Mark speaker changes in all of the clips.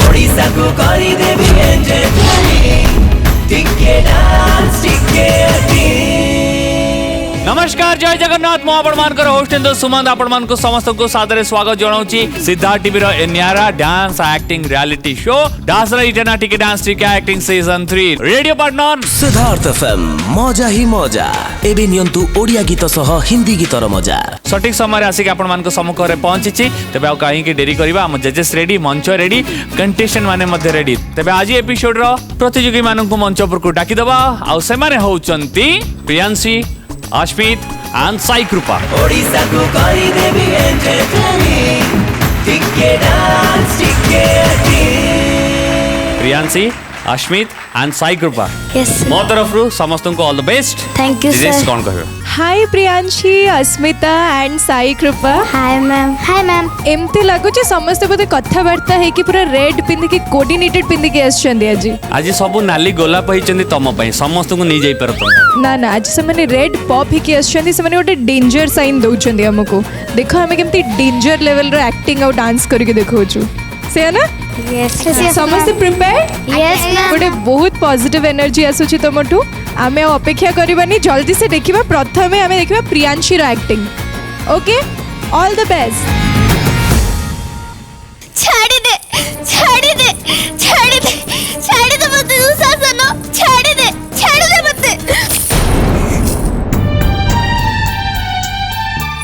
Speaker 1: ओडिशा को करी देबी एंटरटेनिंग टिके डांस टिके
Speaker 2: नमस्कार जय जगन्नाथ मु आपण मानकर होस्ट इंदु सुमंत आपण मान को समस्त को सादरे स्वागत जणाउची सिद्धार्थ टीवी रो एन्यारा dance acting reality show dance इटना टिके डांस टिके acting season 3 radio partner
Speaker 1: Siddharth FM मजा ही मजा एबे नियंतु ओडिया गीत सह हिंदी गीतर मजा
Speaker 2: सठिक समय आसिक आपण मान को सम्मुख रे पहुंचीची तबे आ काहे की देरी करबा हम जजेस रेडी मंच रेडी कंटेस्टेंट माने मध्ये रेडी तबे आज एपिसोड रो प्रतियोगी मानन को मंच पर को डाकी दबा आ से माने होचंती प्रियांशी अश्मित and साई कृपा
Speaker 1: ओडिशा को करी देबी एंटरटेनिंग टिके डांस टिके
Speaker 2: प्रियांशी अश्मित and साई कृपा
Speaker 3: Yes, sir.
Speaker 2: मो तरफ रु समस्त को all the best
Speaker 3: Thank you,
Speaker 2: जजेस
Speaker 3: sir.
Speaker 2: कौन कहबे
Speaker 4: हाय प्रियांशी अस्मिता एंड साई कृपा
Speaker 3: हाय मैम
Speaker 4: एमती लगुच समस्त बोधे कथबार्ता है कि पूरा रेड पिंधि की कोऑर्डिनेटेड पिंधि के आछंदी आज
Speaker 2: आज सब नाली गोलाप होइचंदी तम पई समस्त को नी जाई परत
Speaker 4: ना ना आज से माने रेड पॉप ही के आछंदी से माने गोटे डेंजर साइन दउचंदी हमको देखो हमें केमती डेंजर लेवल रो एक्टिंग और डांस करके देखौछु से है ना
Speaker 3: यस
Speaker 4: समस्त प्रिपेयर्ड
Speaker 3: यस
Speaker 4: गोटे बहुत पॉजिटिव एनर्जी आसुची तमठू आमे अपेक्षा करबानी जल्दी से देखिबा प्रथमे आमे देखिबा प्रियांशी रो acting okay all the best
Speaker 3: छाड़ी दे मते दुशासन छाड़ी दे मते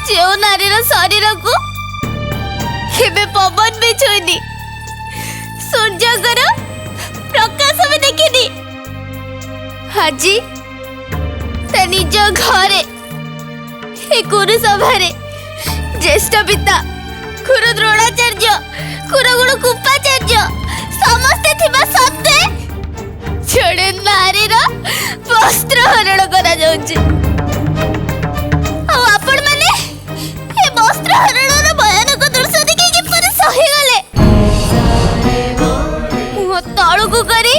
Speaker 3: जो नारी रो शरीर को केबे पवन भी छुईनी सूर्यकर प्रकाश भी देखिनी हाजी ते निज घरे ए गुरु सभारे ज्येष्ठ पिता गुरु द्रोणाचार्य गुरु कुपाचार्य समस्ते थिबा सत्ते जड़े नारीर वस्त्र हरण करा जाउची आपण माने ए वस्त्र हरणर भयानक दृश्य देखि किपर सही गले मु तळुकु करी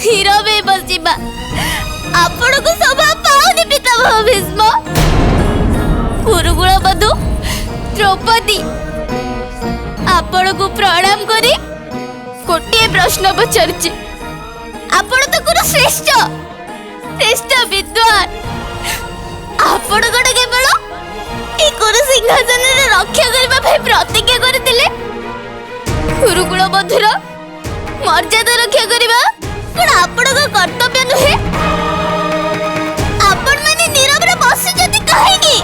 Speaker 3: हीरोबे बसिबा आपण को सभा पाउनी पितामह भीष्म गुरुकुल बधु द्रौपदी आपण को प्रणाम करी गोटे प्रश्न पचारछि आपण तो गुरु श्रेष्ठ विद्वान आपण गोटे केवल ए गुरु सिंहासन रे रक्षा करबा भाई प्रतिज्ञा करथिले गुरुकुल बधुर मर्यादा रक्षा करबा पण आपण को कर्तव्य नहे आपण माने नीरव रे बसुचती काहेकी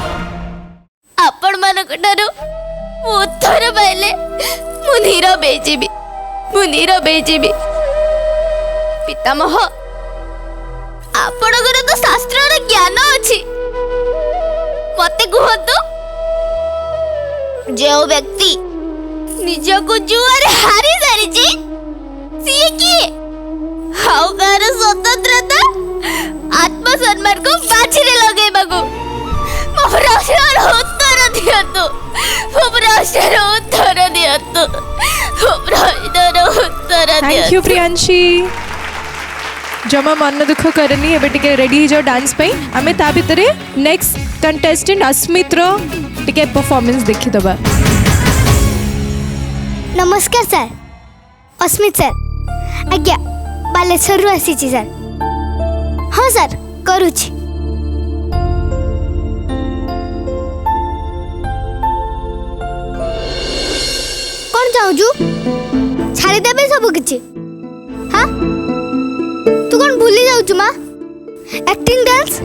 Speaker 3: आपण मानक ठारू उत्तर पाइले मु नीरव बेजीबी पितामह आपणकर तो शास्त्र रे ज्ञान अछि मते कहतो जो व्यक्ति निज को जुआरे हारी जारिछि सी की हाउ कार स्वतंत्रता आत्मसम्मान को बाछिरे लगेबाको मो प्रश्नर उत्तर दियतु
Speaker 4: थैंक यू प्रियांशी जमा मन दुख करनी एबे टिके रेडी हो जाओ डांस पे आमे ता भितरे नेक्स्ट कंटेस्टेंट अस्मित रो टिके परफॉर्मेंस देखि दबा
Speaker 3: नमस्कार सर अस्मित सर आज्ञा बालेश्वर रु आसी छी सर हाँ सर करूची कौन चाहूजु छाड़ी देबे सब किछि हाँ तू कौन भूली जाउछु माँ एक्टिंग डांस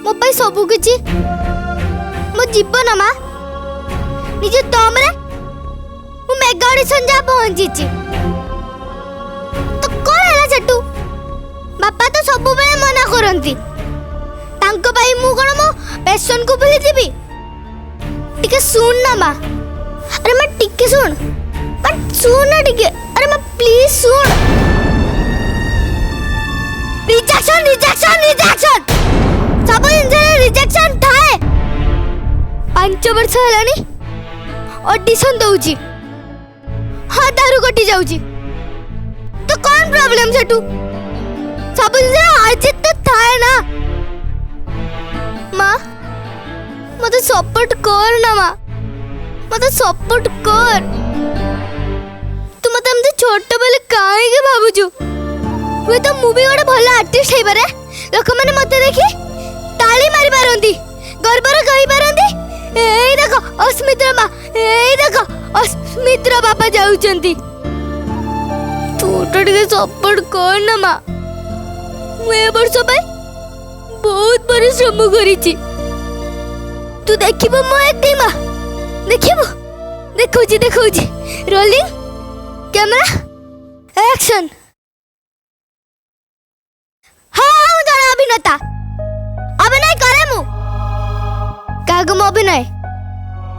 Speaker 3: मो पाई सब किछि मो जीवन माँ निजे तमरे मु मेगा ऑडिशन जा पहुंची छी तो कौन है सेटू बापा तो सब बेले मना करंती तांको भाई मु कोन मो पैशन को भूली जीबी टिके सुन ना माँ अरे मैं टिके सुन ना टिके अरे मैं प्लीज सुन रिजेक्शन सब इंसान रिजेक्शन थाए 5 वर्ष हलानी ऑडिशन दउची हाँ दारू कटी जाउची तो कौन प्रॉब्लम सेटू सब इंसान हार तो थाए ना माँ मते सपोर्ट कर ना माँ मते सपोर्ट कर तू मत एमती छोट बेले कहीं भावुचु हुए तो मु भी गोटे भल आर्टिस्ट हो पारे लोक मैंने मत देखी ताली मारी पारती गर्वर कही पारती एई देखो अस्मित्र माँ एई देखो अस्मित्र बापा जाउचंती तू तो टिके सपोर्ट कर ना माँ मुझे वर्ष बहुत परिश्रम करिछि तू देखिबो मो एक्टिंग माँ देखिबो देखौछि देखौछि रोलिंग कैमरा एक्शन हाँ जन अभिनेता अभिनय करे मु कागम अभिनय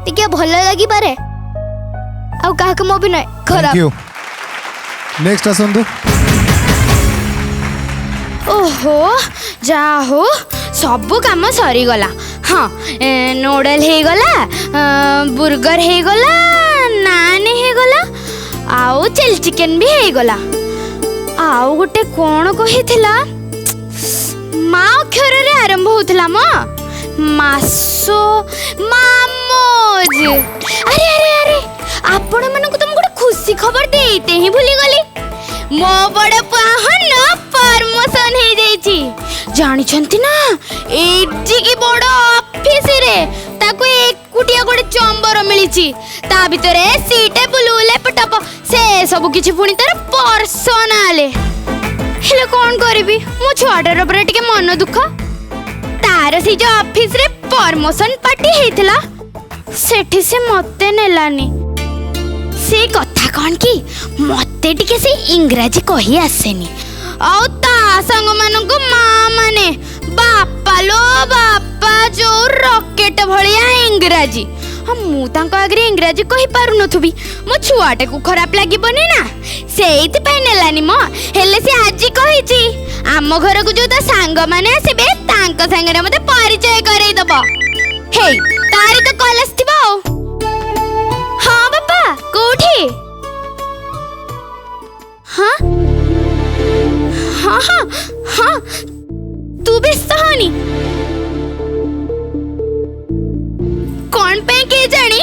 Speaker 3: टिके भल लगी पारे आ कागम अभिनय खराब
Speaker 5: नेक्स्ट आसंतु
Speaker 3: ओहो जा हो सब काम सरी गला हाँ नूडल हे गला बर्गर हे गला नान हे गला आउ चिली चिकन भी हे गला आउ गोटे कौन कहिथिला माँ अक्षर रे आरंभ होतला म मासो मामोज अरे अरे अरे आपण मानक तुम गोटे खुशी खबर देते ही भूली गली मो बड़ पाहन प्रमोशन हे जाईची जानी छंती ना एडी की बड़ ऑफिस रे ताको एकुटिया गोटे चंबर मिलिची ता भितरे सीटे बुलू लैपटॉप से सब किछि पुणी तार पर्सनल हेले कौन करिबी मो छुआटार ऊपर टिके मन दुख तार से जो ऑफिस रे प्रमोशन पार्टी हेतला सेठी से मते नेलानी से कथा कौन की मते टिके से इंग्रजी कही आसेनी आउ ता संग मानको माँ माने बापा लो बापा जो रॉकेट भलिया इंग्रजी हम मु तांको आगरे इंग्रजी कहि पारु नथुबी मो छुआटे को खराब लागिबनी ना सेइति पय नेलानी म हेले से आजी कहिची आम घर को जो ता सांग माने आसीबे तांको संगरे मते परिचय करई दबो हे तारी तो कॉलेज थिबो हां बापा कोठी हाँ हाँ हाँ हाँ तू व्यस्त होनी कौन पे के जानी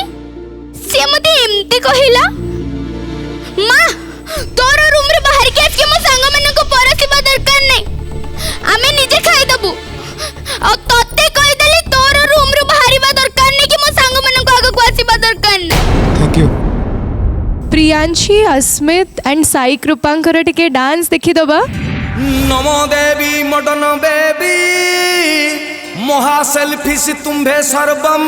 Speaker 3: से मते एमती कहिला माँ तोर रूम रे बाहर के आके मो संग मन को परसिबा दरकार नै आमे निजे खाई दबु आ तते कहि देली तोर रूम रे बाहरिबा दरकार नै कि मो संग मन को आगे को आसीबा दरकार नै
Speaker 5: thank you
Speaker 4: Priyanshi Asmit and Sai Kripankar टिके डांस देखि दबा
Speaker 6: नमो देवी मडन बेबी महा सेल्फिश तुम्भे सर्वम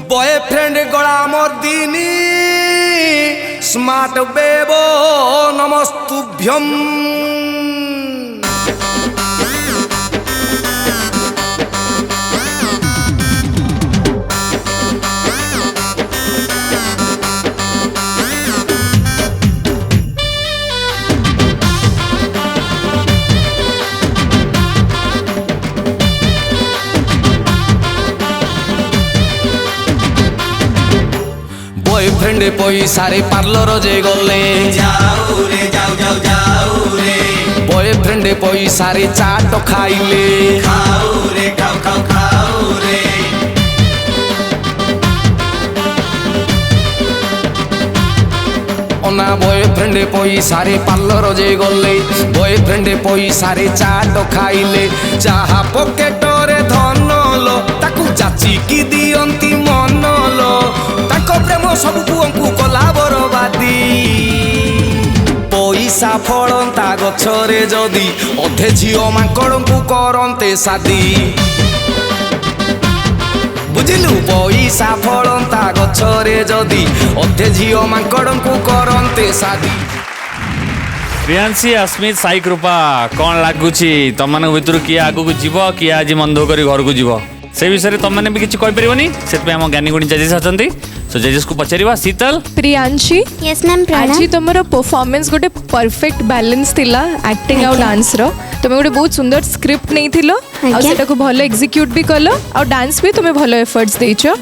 Speaker 6: बॉयफ्रेंड गला मर्दिनी स्मार्ट बेबो नमस्तुभ्यम बॉयफ्रेंड पैसा रे पार्लर जे गले जाऊ रे जाऊ जाऊ जाऊ रे बॉयफ्रेंड पैसा रे चाट खाइले खाऊ रे खाऊ खाऊ खाऊ रे ओना बॉयफ्रेंड पैसा रे पार्लर जे गले बॉयफ्रेंड पैसा रे चाट खाइले चाहा पॉकेट रे धन लो ताकू जाची की दियंती मन लो ताको प्रेम सब पुअंकु कला बरबादी पैसा फलंता गछरे जदी अधे झियो मांकड़ंकु करंते सादी बुझिलु पैसा फलंता गछरे जदी अधे झियो मांकड़ंकु करंते सादी
Speaker 2: प्रियांशी अस्मित साई कृपा कौन लगुची तुम मान भितर किए आगू जीव किए आज मन दुख कर घर को जीव से विषय तुम मैंने भी किसी कहीपरनी से ज्ञानी गुणी जजेस अच्छा सो जजेस को पचार शीतल
Speaker 4: प्रियांशी
Speaker 3: यस मैम
Speaker 4: आज तुम परफॉर्मेंस गोटे परफेक्ट बैलेंस थिला एक्टिंग आउ डांस रो तुम गोटे बहुत सुंदर स्क्रिप्ट नहीं थिलो आ सेटा को भलो एग्जीक्यूट भी कलो और डांस भी तुम भलो एफर्ट्स देचो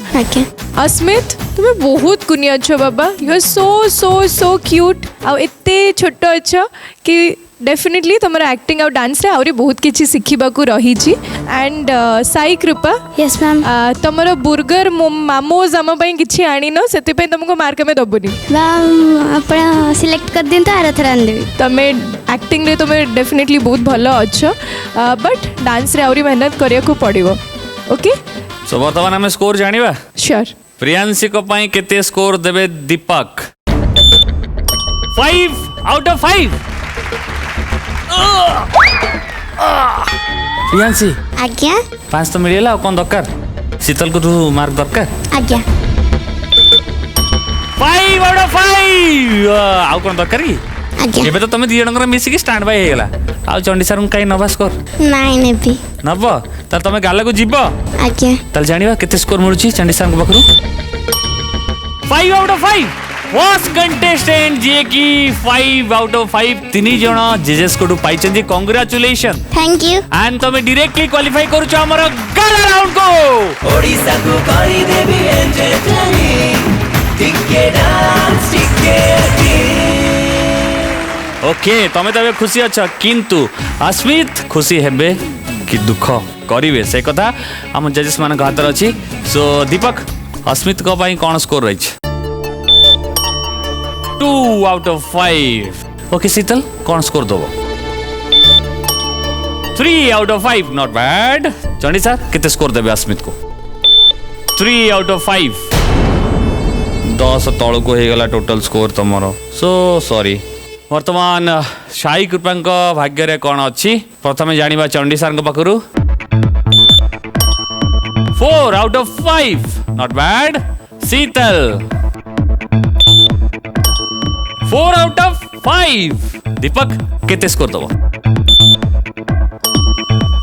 Speaker 4: अस्मित तुम बहुत कुनी अच्छो बाबा you are so so so cute आ एते छोटो अच्छो कि डेफिनेटली तुम एक्टिंग और डांस रे आउरी बहुत किछि सिखिबा को रही छी एंड साई कृपा
Speaker 3: यस मैम
Speaker 4: तुमरो बुर्गर मोमोज आम पई किछि आनी न सेति पई तुमको मार्क में दबुनी
Speaker 3: मैम आपण सिलेक्ट कर दिन तो आर थरा आन देबी
Speaker 4: तमे एक्टिंग रे तुमे डेफिनेटली बहुत भलो अच्छो बट डांस रे आउरी मेहनत करिया को पड़िबो ओके
Speaker 2: सो वर्तमान आम स्कोर जानिबा
Speaker 4: श्योर
Speaker 2: प्रियांशी को पाई केते स्कोर देबे दीपक 5 आउट ऑफ 5 प्रियांशी
Speaker 3: आज्ञा
Speaker 2: 5 तो मिलेला कौन दरकार शीतल को तू मार्क दरकार
Speaker 3: आज्ञा
Speaker 2: 5 आउट ऑफ 5 आउ कौन दरकार की
Speaker 3: आज्ञा
Speaker 2: एबे तो तुम दी जणकर मिसी की स्टैंड बाय हेगला आ चंडी सर काई नबा स्कोर
Speaker 3: नाइन नेबी
Speaker 2: नब त तुम गाला को जीव
Speaker 3: आज्ञा
Speaker 2: तल जानिबा केते स्कोर मिलुची चंडी सर को बखरु 5 आउट ऑफ 5 फर्स्ट कंटेस्टेंट जे की 5 आउट ऑफ 5 तीन जण जेजेस को पाई चंदी कांग्रेचुलेशन
Speaker 3: थैंक यू
Speaker 2: एंड तुम डायरेक्टली क्वालिफाई करूछ हमर गाला राउंड को
Speaker 1: ओडिसा को करी देबी एंजॉय टिके डांस टिके
Speaker 2: ओके तमे तबे खुशी अच्छा किंतु अस्मित खुशी हेबे कि दुख करिवे से कथा हम जजेस मान हाथ रे अछि सो दीपक अस्मित को पाई कोन स्कोर रही 2 आउट ऑफ 5 ओके शीतल कौन स्कोर दो 3 out of 5 not bad Chandi sir कितने स्कोर देबे अस्मित को 3 आउट ऑफ 5 10 तल को हे गला टोटल स्कोर तमरो सो सॉरी वर्तमान साई कृपांक भाग्य रे कोन अछि प्रथमे जानिबा चंडी सर को पाखरु 4 out of 5 not bad Sheetal 4 out of 5 दीपक केते स्कोर दबो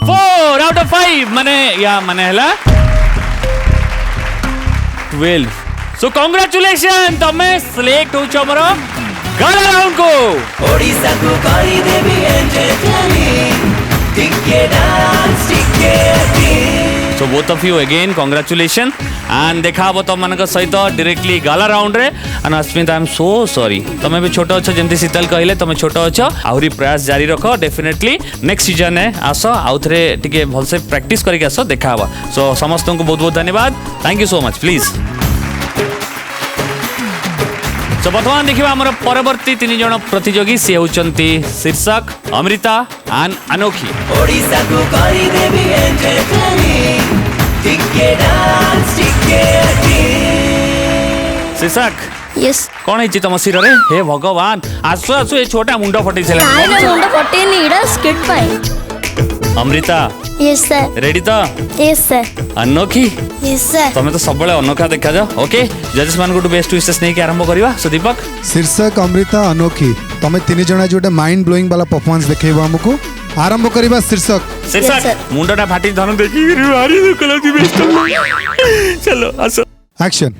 Speaker 2: 4 आउट ऑफ 5 माने या माने हला 12 सो कांग्रेचुलेशन तमे सिलेक्ट हो छ हमरो गाला राउंड को
Speaker 1: ओडिसा को करी देबी एंजॉय टिके डांस टिके
Speaker 2: so both of you again congratulation and देखा तो मन सहित डायरेक्टली गाला राउंड रे and Asmit I am so sorry तमे भी छोट अच्छ जेमती शीतल कहले तमे छोट अच्छ आहुरी प्रयास जारी रख डेफिनेटली नेक्स्ट सीजन है आस आउ थे टिके भलसे प्रैक्टिस करके आस देखा हवा सो समस्त को बहुत बहुत धन्यवाद thank you so much please so वर्तमान देखिबा हमर परवर्ती तीन जण प्रतियोगी से होचंती शीर्षक अमृता एंड अनोखी
Speaker 1: ओडिसा को करी देबी एंजॉय टिके डांस टिके
Speaker 2: शीर्षक
Speaker 3: यस
Speaker 2: कौन है तुम शिर रे हे भगवान आसु आसु ए छोटा मुंड फटी छले
Speaker 3: नाइ रे मुंड फटे नी इडा स्किट पाए
Speaker 2: अमृता
Speaker 3: यस सर
Speaker 2: रेडी तो
Speaker 3: yes sir
Speaker 2: Anokhi
Speaker 3: yes sir
Speaker 2: तमे तो सब अनोखा देखा जाओ ओके जजेस मान को बेस्ट विशेष नहीं के आरंभ करवा सो दीपक
Speaker 5: शीर्षक अमृता अनोखी तमे तीन जना जोटे माइंड ब्लोइंग वाला परफॉर्मेंस देखेबो हमको आरंभ करवा शीर्षक
Speaker 2: शीर्षक मुंडटा फाटी धन देखी भारी दुख लागी बेस्ट चलो आसो
Speaker 5: एक्शन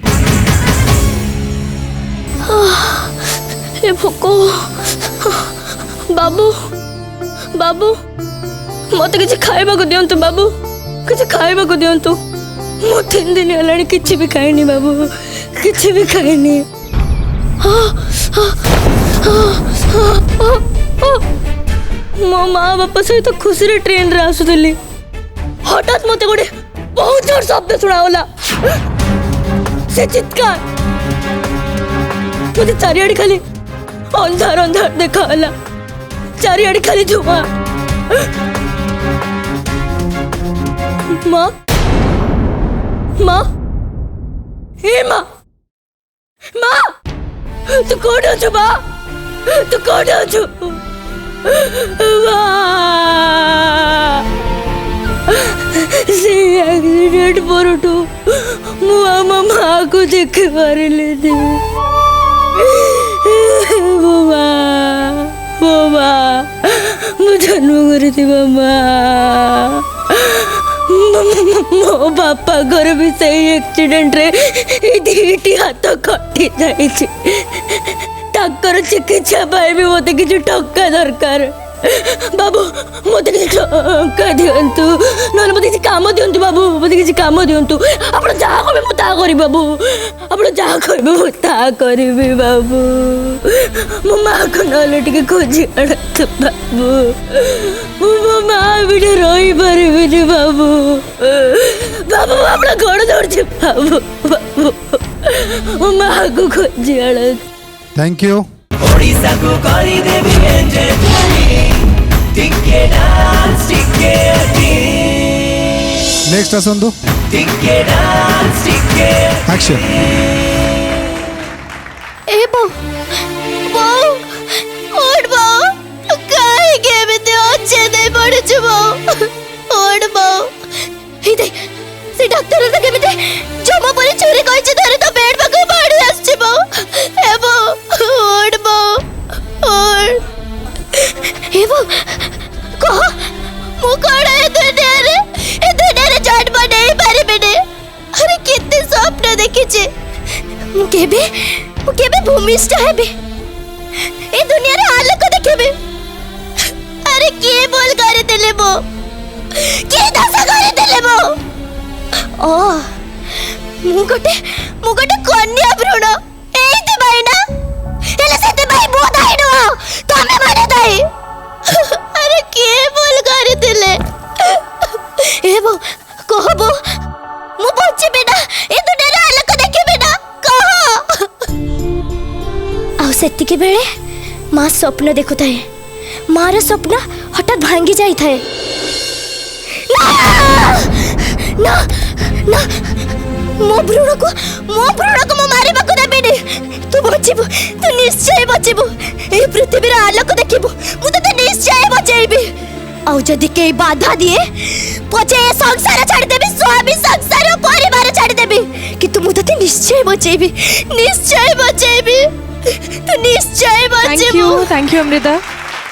Speaker 3: ए भोको बाबू बाबू मत किसी खाइबा को दियंतु बाबू किसी खाइबा को दियंतु मो 3 दिन हलाणी किछि भी खाइनी बाबू किछि भी खाइनी मो माँ बापा सहित खुशी रे ट्रेन रे आसुदली हठात मते गोटे बहुत जोर शब्द सुनावला से चित्कार मुझे चारियाड़ी खाली अंधार अंधार देखा होला चारियाड़ी खाली धुआं माँ माँ हे माँ माँ तू कौन हो माँ तू कौन हो से एक्सीडेंट परठू मु आम माँ को देख पारे बाबा मु जन्म करी माँ मो बापा घर भी सही एक्सीडेंट रे दीटी हाथ कटि जाइछि ताकर चिकित्सा पाई भी मते किछ टक्का दरकार
Speaker 7: बाबू मत टंका दिंतु ना मत किसी काम दिंतु बाबू मत किसी काम दिंतु आप जहाँ कहे मुझे करी बाबू आप जहाँ कहे मुझे करी बाबू मो माँ को ना खोजी आनतु बाबू मो माँ भी रही पारि बाबू बाबू आप गोड़ दौड़ बाबू बाबू मो माँ को खोजी आनतु।
Speaker 5: Thank you.
Speaker 1: ओडिशा को करी देवी एंजल टिके डांस टिके
Speaker 5: नेक्स्ट आसंतु
Speaker 1: टिके डांस टिके
Speaker 5: एक्शन।
Speaker 3: ए बो बो ओड बो काहे के बेते अच्छे दे पड़ छबो ओड बो हे दे से डॉक्टर तो के बेते जमा परे चोरी कहि छ धरे तो बेड पको बाड़ी आस छबो ए बो ओड बो ओड ए बो को मु कोड़ा ए दुनिया रे जाट बने पारे बेने अरे कितने स्वप्न देखि छे मु केबे भूमिष्ठ हेबे ए दुनिया रे आलोक देखेबे अरे के बोल करे देले बो के दशा करे देले बो ओ मु गोटे कन्या भ्रूण एइते भाई ना एले सेते भाई बोध आइनो तमे माने दाई अरे के बोल करे देले ए बो कहबो मु बच्चे बेटा ए दुनिया रे आलोक देखेबे ना कह आउ सेतिके बेले माँ स्वप्न देखु थाए मार स्वप्न हठात भांगी जाई थाए ना ना मो भ्रूण को मो मारे बाको देबेनी तू बचिबु तू निश्चय बचिबु ए पृथ्वी रे आलोक देखिबु मु तते निश्चय बचैबी आउ जदी के बाधा दिए पछे ए संसार छाड़ देबी स्वामी संसार परिवार छाड़ देबी कि तू मु तते निश्चय बचैबी तू निश्चय बचिबु।
Speaker 4: Thank you Amrita.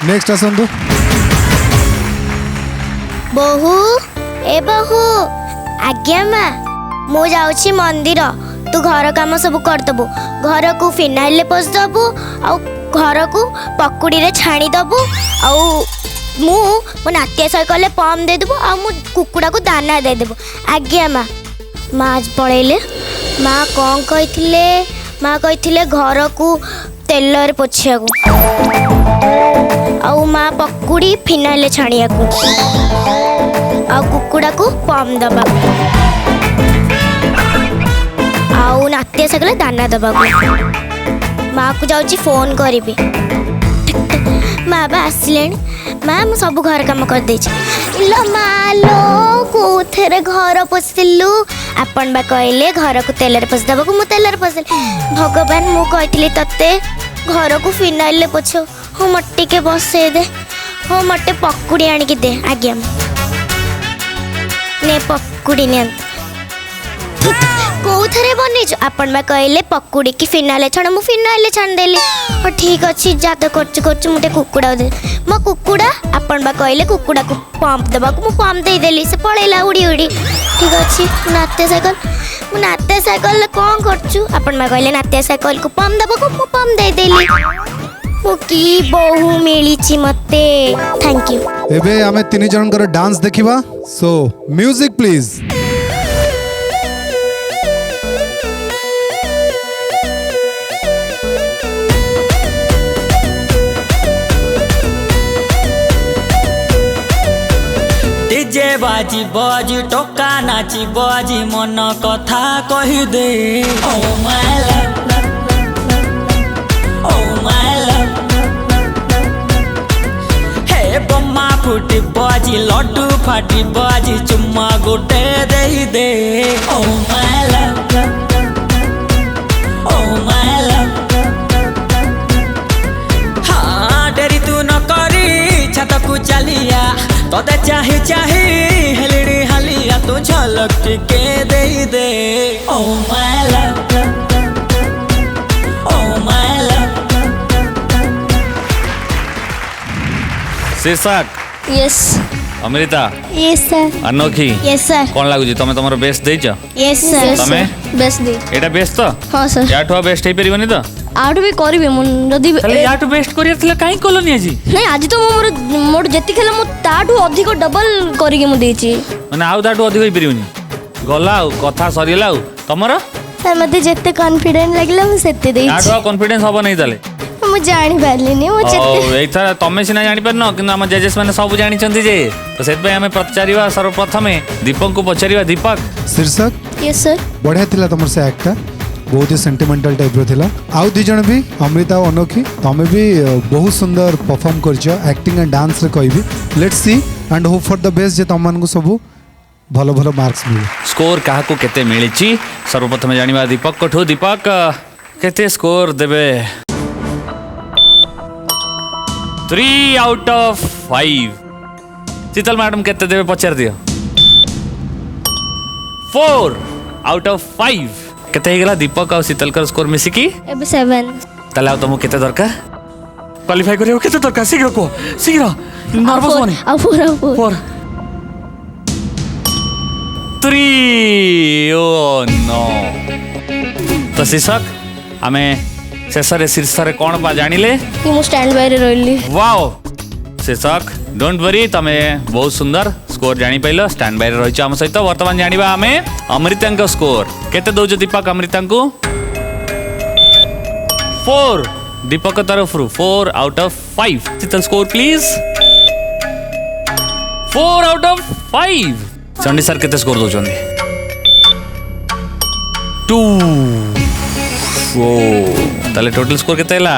Speaker 5: नेक्स्ट आसंतु
Speaker 3: बहु ए बहु आज्ञा माँ मु जाउछि मंदिर तू घर काम सब कर दबु घर को फिनाइल पोस दबु आउ घर को पकुड़ी रे छाणी दबु आउ मो नाट्य साइकल पम दे देबु आ मु कुकुड़ा को दाना दे देबु आज्ञा माँ। माँ आज पळेले माँ कौन कहिथिले माँ कहिथिले घर को तेल रे पोछिया को आउ माँ पकुड़ी फिनाइल छाणिया को आ कुकुड़ा को पम दबा आउ नाट्य सगले दाना दबा माँ को जाऊँ फोन करी माँ बा आसिले माँ मु सब घर काम कर लो माँ लो कोथेरे घर पोषिलु आपण बा कहले घर को तेल पोष दबा मु तेल पोषिल भगवान मु कही तते घर को फिनाइल पोछ हो मट्टी के बसे दे हो मटे पकुड़ी आनिक दे आज्ञा ने पकुड़ी ने कोथरे बनीज आपण में कहले पकुड़ी की फिनाइल छाण मु फिनाइल छाण देली और ठीक अच्छी जात करछु मुटे कुकुड़ा दे मो कुकुड़ा आपण बा कहले कुकुड़ा को पंप देबा को मु पंप दे देली से पळेला उड़ी उड़ी ठीक अच्छी मु नाते साइकिल कोन करछु आपण में कहले नाते साइकिल को पंप देबा को मु पंप दे देली मु की बहु मिलीची मते थैंक यू।
Speaker 5: एबे आमे तीन जनकर डांस देखिबा सो म्यूजिक प्लीज।
Speaker 8: डीजे बाजी बाजी टोका नाची बाजी मन कथा कही दे oh my love oh my love हे बम्मा फुटी बाजी लड्डू फाटी बाजी चुम्मा गोटे दे दे oh my love oh my love हाँ डेरी तू न करी छत को चलिया तोते चाही चाही हेलड़ी हलिया तू झलक टिके दे दे oh my love oh my love.
Speaker 2: शीर्षक
Speaker 3: yes
Speaker 2: Amrita
Speaker 3: yes sir
Speaker 2: Anokhi
Speaker 3: yes sir
Speaker 2: कौन लागुची तमे तमरो बेस्ट देइछ
Speaker 3: यस सर
Speaker 2: तमे
Speaker 3: बेस्ट दे
Speaker 2: एटा बेस्ट तो
Speaker 3: हाँ सर
Speaker 2: याठो बेस्ट हे परिबनी तो
Speaker 3: आउट भी करबे मन जदी
Speaker 2: ताले याठो बेस्ट करियर थिला काई कोलोनी आजी
Speaker 3: नहीं आज तो मोर मोर जति खेला मु ताठू अधिक डबल करिके मु देछि
Speaker 2: माने आउ दाठो अधिक हे परिबनी गला कथा सरिला तमरो
Speaker 3: सर मते जते कॉन्फिडेंट लागला मु सेते देछि
Speaker 2: याठो कॉन्फिडेंस हबो नै ताले
Speaker 3: मु जानि पारलिनी मु
Speaker 2: ओ एथरा तमे सिना जानि परनो किंतु हम जजेस माने सब जानि चंती जे तो सेत पे हमें पचारिवा सर्वप्रथमे दीपक को पचारिवा दीपक
Speaker 5: शीर्षक
Speaker 3: यस सर
Speaker 5: बढ़िया थिला तुमर से एक्टा बहुत ही सेंटिमेंटल टाइप रो थिला आउ दी जण भी अमृता और अनोखी तमे भी बहुत सुंदर परफॉर्म करछो एक्टिंग एंड डांस रे कहबी let's see and hope for the best जे तमन को सब भलो भलो मार्क्स मिले
Speaker 2: स्कोर काहा को केते मिलिची सर्वप्रथमे जानिबा दीपक कोठो दीपक केते स्कोर देबे 3 आउट ऑफ 5 शीतल मैडम केते देबे पचार दियो 4 आउट ऑफ 5 केते हे गेला दीपक और शीतल का स्कोर मिसी की
Speaker 3: एबे 7
Speaker 2: ताले तुम केते दरकार क्वालिफाई करियो केते दरकार शीघ्र को शीघ्र नर्वस होनी
Speaker 3: आ 4
Speaker 2: 3 ओ नो तो शीर्षक आमे शेषरे शीर्षरे कौन पा जानिले
Speaker 3: कि मु स्टैंड बाय रे रहली
Speaker 2: वाओ शीर्षक डोंट वरी तमे बहुत सुंदर स्कोर जानी पाइलो स्टैंड बाय रे रहिछ हम सहित वर्तमान जानिबा आमे अमृतांक स्कोर केते दउछ दीपक अमृतांकु 4 दीपक तरफ 4 out of 5 Sheetal score please 4 out of 5 Chandi sir केते स्कोर दउछन 2 ओ ताले टोटल स्कोर केते हला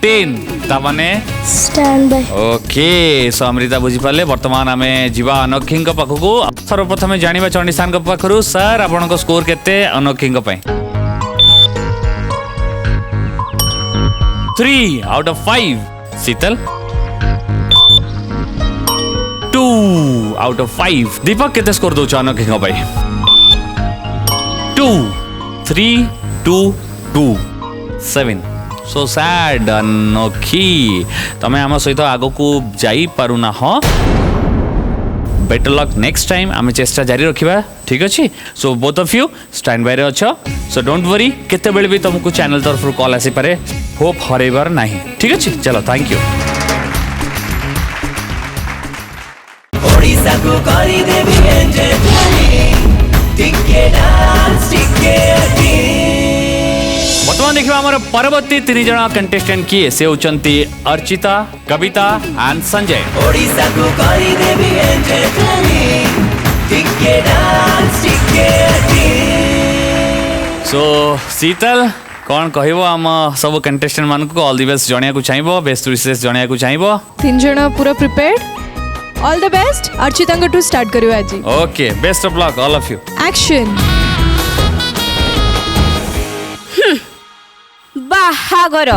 Speaker 2: 10 ता माने
Speaker 3: stand by
Speaker 2: okay so Amrita बुझी पाले वर्तमान आमे जीवा अनोखिंग पाखकु सर्वप्रथमे जानिबा चंडीसान को पाखरु सर आपन को स्कोर केते अनोखिंग पय 3 out of 5 Sheetal 2 out of 5 दीपक केते स्कोर दउछ अनोखिंग पय 2 3 2 2 7 सो सैड अनोखी तमे आम सहित आगो को जाई पारु ना हो बेटर लक नेक्स्ट टाइम आम चेष्टा जारी रखिबा ठीक अछि so both of you stand by रे अछो सो डोंट वरी केते बेले भी तुमको चैनल तरफ कॉल आसी पारे होप हरेबार नाही ठीक अछि चलो थैंक यू
Speaker 8: ओडिसा को करी देबी एंजॉय टिके डांस टिके
Speaker 2: वर्तमान देखिबा हमर परवर्ती 3 जना कंटेस्टेंट किए से होचंती अर्चिता कविता एंड संजय
Speaker 8: ओडिसा को करी देबी एंजॉय टिके डांस टिके
Speaker 2: सो शीतल कौन कहबो हम सब कंटेस्टेंट मान को ऑल द बेस्ट जणिया को चाहिबो बेस्ट विशेष जणिया को चाहिबो
Speaker 4: 3 जना पूरा prepared all the best Archita to start करियो आज
Speaker 2: okay best of luck all of you
Speaker 4: action
Speaker 9: बाहागर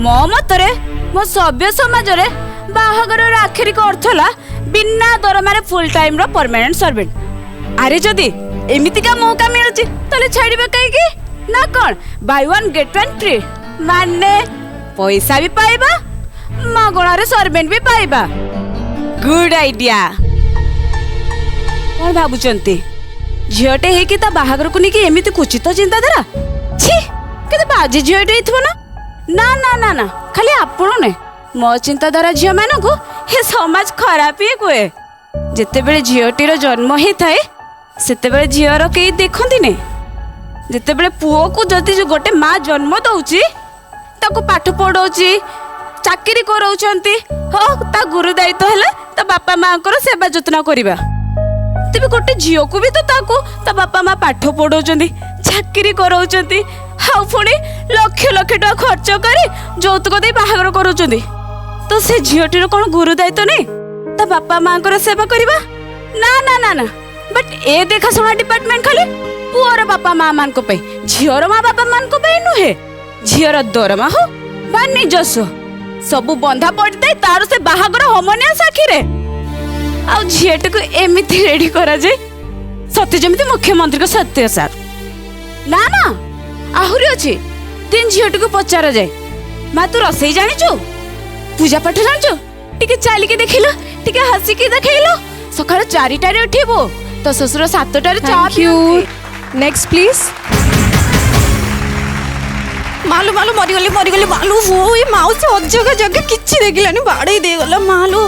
Speaker 9: मो मतरे मो सभ्य समाज रे बाहागर आखिरी को अर्थ ला बिना दरमारे फुल टाइम रो परमानेंट सर्वेंट अरे जदी एमितिका मौका मिलुची तले छाड़िबे काई की ना कोन by one get one free माने पैसा भी पाइबा मागणा रे सर्वेंट भी पाइबा गुड आइडिया कोन भाबुचंती झियोटे हे कि ता बाहागर को निकी एमिति कुचित चिंताधारा छी केते बाजी झियोटे हिथबो ना ना ना ना खाली आपण ने मो चिंताधारा झियो मानो को हे समाज खराब ही कोए जेते बेले झियोटी रो जन्म हे थाए सेते बेले झियो रो केई देखंती ने जेते बेले पुओ को जति जो गोटे मां जन्म दउची ताको पाठ पढौची चाकरी करौचंती हो ता गुरु दायित्व हैला ता बापा मां को सेवा जत्न करिबा तेबे गोटे झियो को भी तो ताको ता बापा मां पाठ पढौचंती चाकरी करौचंती हाउ पुणी लक्ष लक्ष टका खर्च करी যৌতুক दे बाहागर करूचंती तो से झियोटीर कोन गुरु दायित्व नहीं ता बापा मां को सेवा करिबा ना ना ना ना बट ए देखा सुना डिपार्टमेंट खाली पुअर बापा मां मान को पे झियोर मां बापा मान को पे नुहे झियोर दरमा हो बा निजस्व सब बंधा पड़ते तार से बाहागर होमनिया साखी रे आ झियट को एमिति रेडी करा जाय सत्य जमिति मुख्यमंत्री को सत्य सर ना ना आहुरी अछि तीन झियट को पचारा जाय मा तू रसई जानिचु पूजा पाठ जानिचु टिके चालिके देखिलो टिके हसिके देखिलो सकाळ 4टारे उठिबो तो ससुर 7टारे चा
Speaker 4: थैंक यू नेक्स्ट प्लीज
Speaker 9: मालू मालू मरिगली मालू हो ये माउसी अजग जग किछि देखिलानी बाड़े दे गला मालू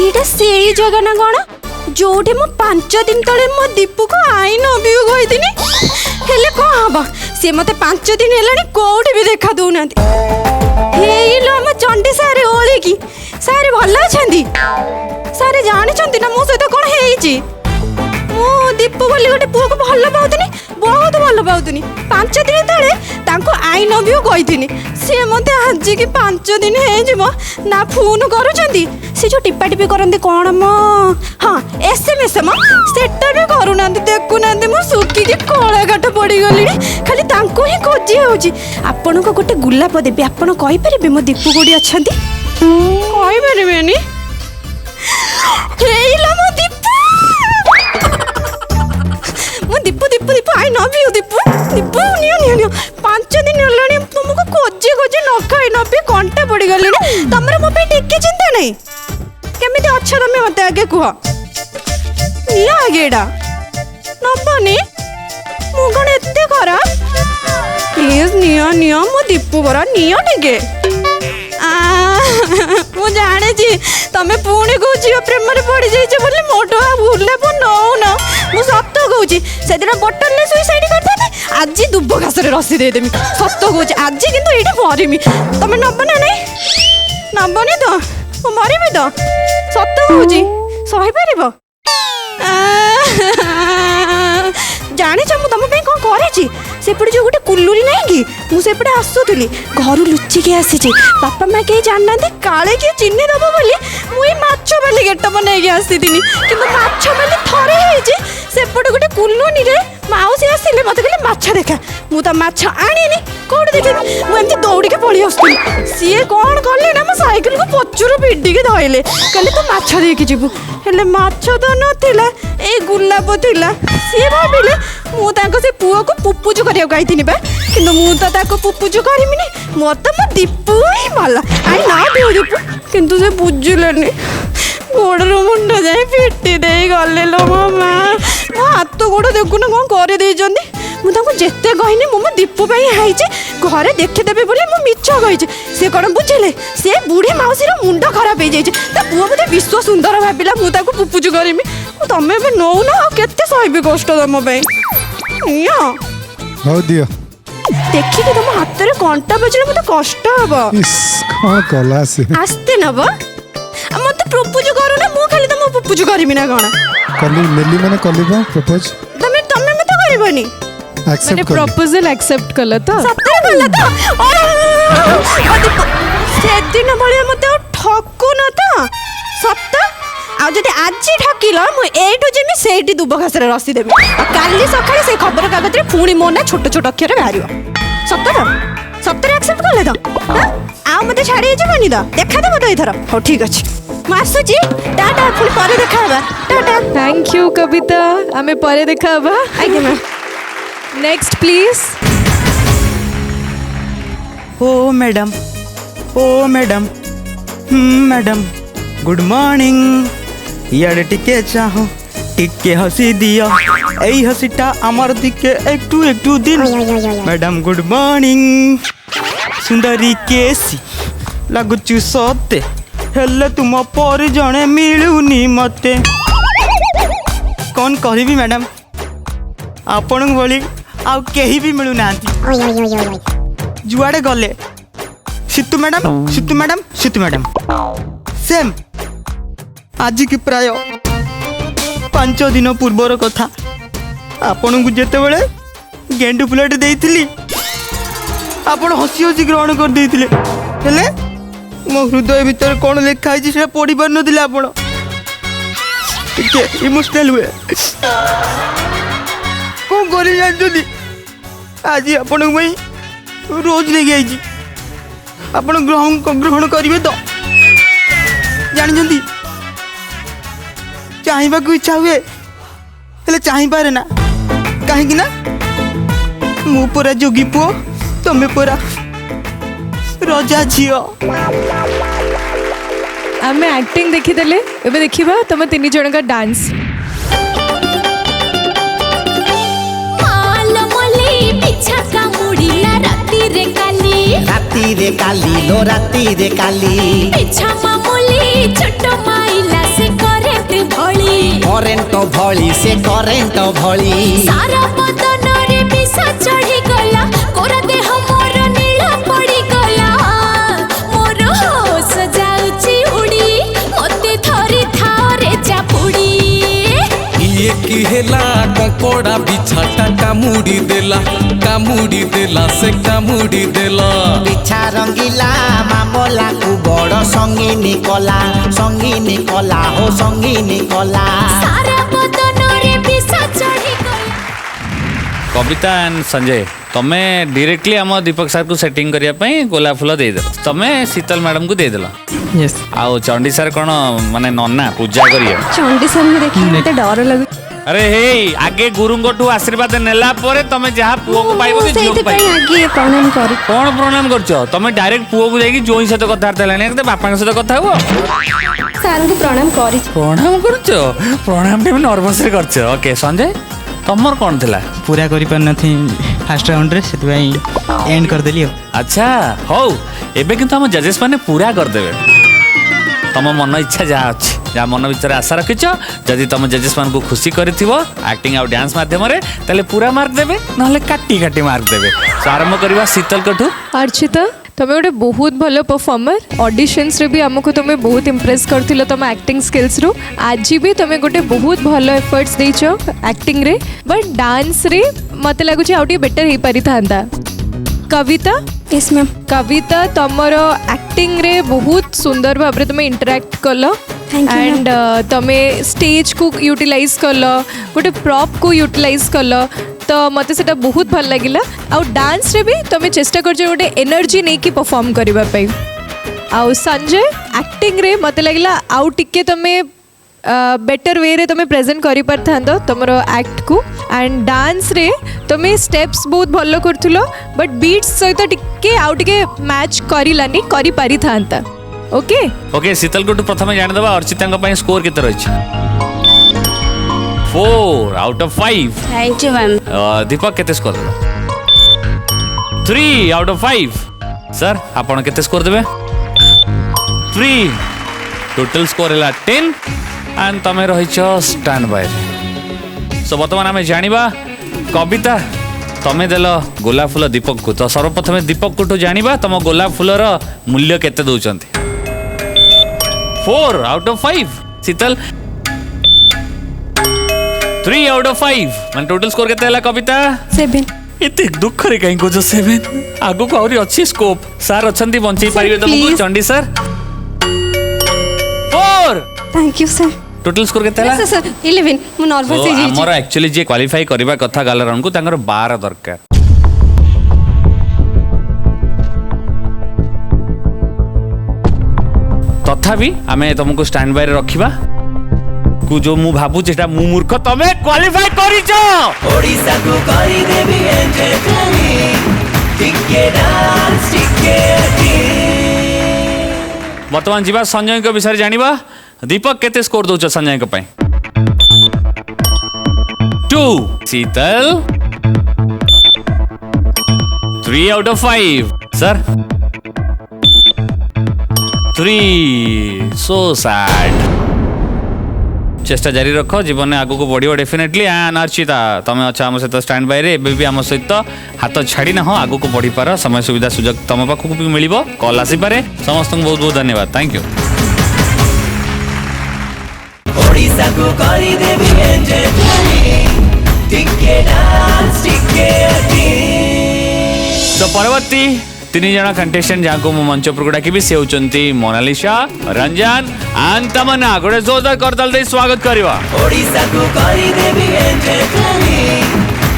Speaker 9: एटा सेई जगह ना कोन जोठे मो 5 दिन तले मो दीपू को आई नबी गइदिनी हेले को हबा से मते 5 दिन हेलानी कोठी भी देखा दउनांती हेइलो हम चंडी सारे ओली की सारे भल्ला छंदी सारे जानि छंती ना मो सहित कोन हेइची मो दीपू बोली गोटे पुआ को भल पाउतनी बहुत भल पाउतनी 5 दिन तले तांको आई नबियो कहिथिनी से मते आज की 5 दिन हे जिवो ना फोन करूछंती से जो टिप्पा टिप्पी करंती कोन म हां एसएमएस म सेटा भी करूनांती देखुनांती मो सुकी के कोळा काट पड़ी गलिनी खाली तांको ही खोजी होउची आपन को गोटे गुलाब देबी आपन कहि परिबे मो दीपू गोडी अछंती कहि परिबेनी हेइला मो दीपू मो दीपू दीपू दीपू आई नबी दीपू दीपू नियो 5 दिन हेलानी तुमको खोजी खोजी न खाई नबी कंटे पड़ी गलिनी तमरे मो पे टिके चिंता नहीं केमिति अच्छा तमे मते आगे कुह नियो आगेडा नबनी मु कोन एते खरा प्लीज नियो नियो मो दीपू बरा नियो टिके मु जाने जी तमे पुणी को झियो प्रेम रे पड़ी जाई छ बोले मोटो भूले पो नो ना मु सत्य कहूची से दिन बटन ले सुइसाइड करथाते आज दुब घास रे रसी दे देमी सत्य कहूची आज किंतु एटा मरिमी तमे नबना नहीं नबनी तो मु मरिमी तो सत्य कहूची सही परिबो जाने छ मु तम पे कोन करेची सेपटे जो गोटे कुल्लुरी नहीं कि मु सेपटे आसुतली घर लुचि के आसी बापा माँ कहीं जानना काले किए चिन्ह दब बोली मुई माछ बाली गेट बन आसी कि माछ बाली थरे होइछि सेपटे गोटे कुल्लुनी रे माउसी आसिले मत कहले माछ देखा मु तो माछ आनीनी कोड देखे मु एमती दौड़ी के पळी आसुतली सीए कोन करले ना मो साइकिल को पछुर भिडी के धइले कहले तू माछ देख जीवु हेले माछ तो नथिला ए गुलाब थिला सीए भाबिले मु ताको से पुओ को पुपुजु करिया गाइथिनी बा किंतु मु तो ताको पुपुजु करिमिनी मत मो दीपू ही माला आई ना दियो दीपू किंतु से बुझिलेनी गोड़ मुंड जाए पिटी दे गले लो मामा मो हाथ गोड़ देखुना कोन करे दे जंदी मु ताको जेते कहिनी मो दीपू पई हाइचे घरे देखे देबे बोली मु मिछ कहिचे से कोन बुझिले से बुढ़ी माउसी रो मुंड खराब हे जाइचे ता पुओ मते विश्व सुंदर भाबिला मु ताको पुपुजु करिमी तमे बे नो ना केते सहिबे कष्ट तम पई निया
Speaker 5: हो दियो
Speaker 9: देखि के तुम हाथ रे कंटा बजले मते कष्ट हबो
Speaker 5: इस कोन कला से
Speaker 9: आस्ते नबो मते प्रपोज करू ना मु खाली तुम प्रपोज करबी ना कोन
Speaker 5: कली मेली माने कलीबा प्रपोज
Speaker 9: तमे तमे मते करबनी
Speaker 5: एक्सेप्ट कर
Speaker 4: प्रपोजल एक्सेप्ट कला तो
Speaker 9: सत्य कला तो से दिन बळे मते ठक्कू न तो सत्य आ जदि आज ठकिल मु एठु जेमी सेठी दुब घास रे रसी देबी आ काली सकाळे से खबर कागज रे फुणी मो ना छोट छोट अक्षर बाहरियो सत्य एक्सेप्ट करले तो आ मते छाड़ी जेबनी तो देखा दे मते इथर हो ठीक अछि मासुजी टाटा फुल परे देखाबा टाटा
Speaker 4: थैंक यू कविता हमें परे देखाबा
Speaker 9: आगे मैं
Speaker 4: नेक्स्ट प्लीज
Speaker 8: ओ मैडम मैडम गुड मॉर्निंग यार टिके चाहो टिके हसी दिया एई हसीटा आमार दिके एकटू दिन मैडम गुड मॉर्निंग सुंदरी केसी लगुचु सते हेले तुम पर जणे मिलुनी मते कौन कहबी मैडम आपण भली आ केही भी मिलु नांती जुआड़े गले सितु मैडम सेम आज की प्राय 5 दिन पूर्वर कथा आपण को जेते बेले गेंडु फुलट देइथिली आपण हसी हसी ग्रहण कर देइथिले हेले मो हृदय भीतर कोन लेखा है से पढ़ी पार नथिले आपण के इमोशनल हुए को करि जानजोदी आज आपण मई रोज ले गई आपण ग्रहण करिवे तो जानजोदी चाहिबा को इच्छा हुए हेले चाहि पारे ना काहे कि ना मु पूरा जोगी पुओ तमे पूरा रजा झियो
Speaker 4: आमे एक्टिंग देखिदेले एबे देखिबा तुम तीन जन का डांस।
Speaker 10: राती रे काली लो राती रे काली
Speaker 7: पिछा मामूली छोट माइला से करेंट भली
Speaker 10: से करेंट भली
Speaker 7: सारा बदन रे विष चढ़ी गला कोरा देह मोर नीला पड़ी गला मोर होश जाउची उड़ी मते थरी थारे चापुड़ी
Speaker 6: ये की हेला कंकोड़ा बिछाटा कामुड़ी देला से कामुड़ी देला
Speaker 10: पिछा रंगीला मामला कु बड़ संगीनी कला हो संगीनी कला
Speaker 7: सारा बदन रे विष चढ़ी गला।
Speaker 2: कविता एंड संजय तमे डायरेक्टली आम दीपक सर को सेटिंग करिया पई गोलाप फूल दे देल तमे शीतल मैडम को दे देल।
Speaker 8: यस
Speaker 2: आउ चंडी सर कोन माने नन्ना पूजा करिया
Speaker 3: चंडी सर में देखि मते डर लागु।
Speaker 2: अरे हे आगे गुरुंगठू आशीर्वाद नेला परे तमे जहा पुओ को पाइबो कि झियो को पाइबो
Speaker 3: आगे प्रणाम कर
Speaker 2: कोन प्रणाम करछो तमे डायरेक्ट पुओ को जाई जोई सहित कथा हरतलानी एकदम बापा के सहित कथा हुओ
Speaker 3: सर को प्रणाम करी
Speaker 2: प्रणाम करछो प्रणाम टे नर्वस रे करछो। ओके संजय तमर कोन थिला
Speaker 8: पूरा करि पर नथि फर्स्ट राउंड रे सेति एंड कर देलियो।
Speaker 2: अच्छा हो एबे किंतु हम जजेस माने पूरा कर देबे तम मन इच्छा जहाँ अच्छी जहाँ मन भर आशा रखिच जदि तुम जजेस मान को खुशी करथिबो एक्टिंग और डांस माध्यम रे ताले पूरा मार्क देबे नहले काटी काटी मार्क देबे। सो आरंभ करबा शीतल कठू।
Speaker 4: अर्चिता तुम गोटे बहुत भल परफॉर्मर ऑडिशंस रे भी हमको तुम बहुत इम्प्रेस करथिलो तुम एक्टिंग स्किल्स रू आज भी तुम गोटे बहुत भल एफर्ट्स देइछो एक्टिंग रे बट डांस रे मते लागुची आउटी बेटर हे पारि थांदा। कविता
Speaker 3: यस मैम
Speaker 4: कविता तुमर एक्टिंग रे बहुत सुंदर भाव तुम इंटरेक्ट कल एंड तुम स्टेज को यूटिलाइज कल गोटे प्रॉप को यूटिलाइज कल तो मत से बहुत भल लगिला। आउ डांस रे भी तुम चेष्टा कर गोटे एनर्जी नहीं कि परफॉर्म करबा पई। आउ संजय एक्टिंग रे मत लगिला आउ टिके तुम बेटर वे रे तुम प्रेजेंट करि परथांदो तुमरो एक्ट को एंड डांस रे तुम स्टेप्स बहुत भलो करथुलो बट बीट्स सहित टिके आउ टिके मैच करिलानी करि पारि थांता। ओके
Speaker 2: ओके शीतल को प्रथम जान दबा अर्चिता का स्कोर केते रही 4 out of 5।
Speaker 9: Thank you ma'am.
Speaker 2: Deepak केते स्कोर देबे 3 आउट ऑफ 5। सर आपण केते स्कोर देबे 3 टोटल स्कोर है 10 एंड तमे रही स्टैंड बाय। सो बर्तमान आम जानिबा कविता तमे देल गोलाप फूल दीपक को तो सर्वप्रथम दीपक को जानिबा तुम गोलाप फूलर मूल्य केते दउचंती 4 out of 5। Sheetal 3 out of 5 मान टोटल स्कोर केते हला कविता
Speaker 3: 7।
Speaker 2: इते दुख रे कहीं को 7 आगो को और अच्छी स्कोप सर अछंती बंचई पारिबे तुमको Chandi sir 4
Speaker 3: thank you sir.
Speaker 2: Total score केते हला
Speaker 3: सर 11 मु नर्वस हे जी
Speaker 2: हमर एक्चुअली जे क्वालिफाई करबा कथा गालरन को तांगर 12 दरकार तथापि आमे तुमको स्टैंड बाय रे रखिबा को जो मु भाबु जेटा मु मूर्ख तमे क्वालिफाई करिचो
Speaker 10: ओडिसा को करी देबी एंजॉय टिके डांस टिके
Speaker 2: वर्तमान जीवा संजय के विषय जानिबा दीपक केते स्कोर दउछ संजय के पई 2 शीतल 3 out of 5 sir 3 so sad चेष्टा जारी रखो जीवन में आगो को बढ़िया डेफिनेटली एंड अर्चिता तुम अच्छा आम सहित स्टैंड बाय रे एबे भी आम सहित हाथ छाड़ी ना आगो को बढ़ी पार समय सुविधा सुजोग तुम पाखक भी मिल कल आसी पारे समस्त बहुत बहुत धन्यवाद थैंक यू।
Speaker 10: ओडिसा को करी देबी एंजॉय टिके डांस टिके
Speaker 2: तो परवर्ती 3 जना कंटेस्टेंट जहाँ को मंच पर डाकिबी से होचंती मोनालिसा रंजन एंड तमन्ना गोटे जोरदार करताल दे स्वागत करबा।
Speaker 10: ओडिसा को करी देबी एंजॉय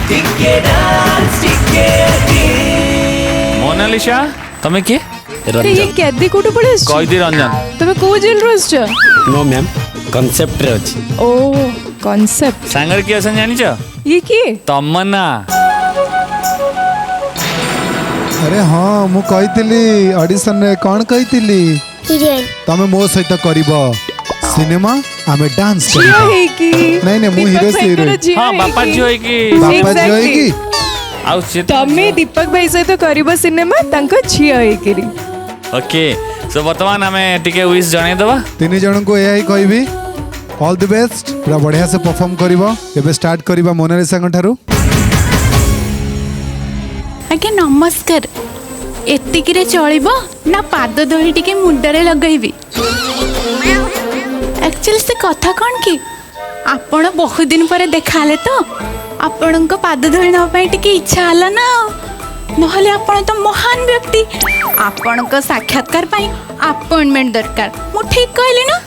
Speaker 10: टिके डांस टिके
Speaker 2: मोनालिसा तमे के
Speaker 4: ये कैदी कोटो पड़े
Speaker 2: कैदी रंजन
Speaker 4: तुम को gel rose
Speaker 11: no ma'am concept रे अछि
Speaker 4: ओ कांसेप्ट
Speaker 2: सांगर की असन जानि छ
Speaker 4: ये की
Speaker 2: तमन्ना
Speaker 5: अरे हाँ मु कही ऑडिशन रे कौन कही
Speaker 3: हिरोइन
Speaker 5: तमे मो सहित करिबो सिनेमा आमे डांस
Speaker 4: झियो
Speaker 5: करिबो
Speaker 4: हेकी
Speaker 5: नहीं नहीं मु हीरो से हीरो
Speaker 2: हाँ बापा झियो होइकी
Speaker 5: बापा जी होई की
Speaker 2: आउ से
Speaker 4: तमे दीपक भाई सहित करिबो सिनेमा तांको झियो हेकिरी
Speaker 2: ओके सो वर्तमान हमें टिके विश जणाई दबा
Speaker 5: तीन जन को एआई कहबी ऑल द बेस्ट पूरा बढ़िया से परफॉर्म करिबो एबे स्टार्ट करिबा मोनालिसा ठारू
Speaker 9: आज्ञा नमस्कार एतिकिरे चलिबो ना पाद धोई टिके मुंडरे लगैबी एक्चुअली से कथा कौन कि आपण बहुत दिन पर देखाले तो आपण को पाद धोई ना पाई टिके इच्छा हला ना नहले आपण तो महान व्यक्ति आपण को साक्षात्कार पाई अपॉइंटमेंट दरकार मु ठीक कहली ना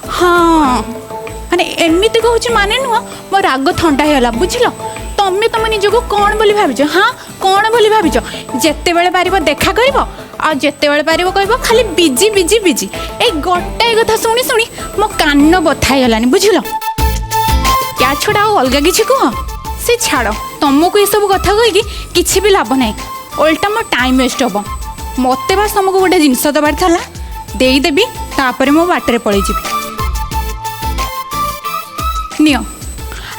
Speaker 9: हाँ माने एमिति कहूची माने नुह मो राग ठंडा होला बुझिलो तमे तम निजको कौन बोली भाबिछ हाँ कौन बोली भाबिछ जेते बेले पारिबो देखा करिवो आ जेते बेले पारिबो कहबो खाली बिजी बिजी बिजी ए गोटाए कथा सुनी सुनी मो कान बथाई गलानी बुझिलो क्या छोड़ा अलगा किछि कह से छाड़ तुमको ये सब कथा कहीकि किछि भी लाभ नाही ओल्टा मो टाइम वेस्ट हम मत बास तुमको गोटे जिनस दबार था देदेवी तापर मो बाटर पलि नियो